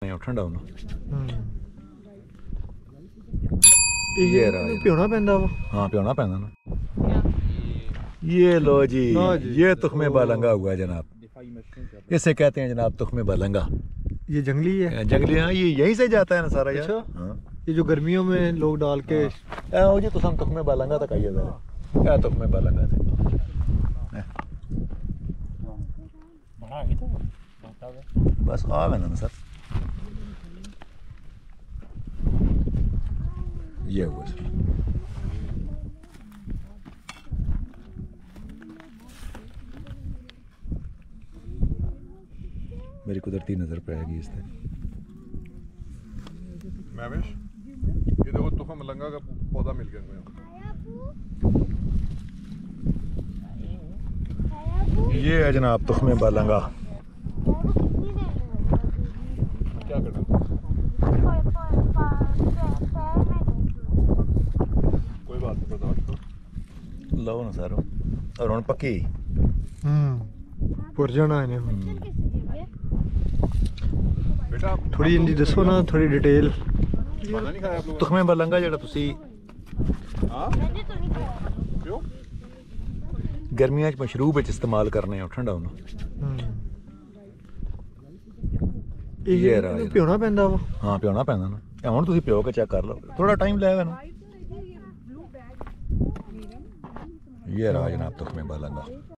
ठंडा होना ये प्योना पैंदा वा। हाँ प्योना पैंदा ना। ये लो जी ये तुख्मे बालंगा हुआ जनाब, इसे कहते हैं जनाब तुख्मे बालंगा। ये जंगली है? जंगली, हाँ ये यहीं से जाता है ना सारा यार। अच्छा हाँ। ये जो गर्मियों में लोग डाल के आओ जी तुम तुख्मे बालंगा तक आइए जरा। क्या तुख्मे बालंगा थे बस आ गए ना सर। ये हुआ सर। मेरी कुदरती नजर पड़ेगी इस तरह। महवेश ये देखो तुखम मलंगा का पौधा मिल गया मेरे को। ये है जनाब तुख्मे बालंगा। क्या करना कोई बात नहीं बर्दाश्त करो। लो ना सर और हुण पक्की पुर जाना है बेटा थोड़ी इनकी दसो ना, थोड़ी डिटेल। खाना नहीं खाया आप लोगों तुख्मे बालंगा जेड़ा तुसी ने? हाँ क्यों? गर्मियां च मशरूब विच इस्तेमाल करने हो ठंडा होना। ये प्योना पैंदा वा। हाँ प्योना पैंदा ना। हुण तुसी प्यो के चेक कर लो, थोड़ा टाइम लगेगा ना। ये रहा जनाब तुख्मे बालंगा।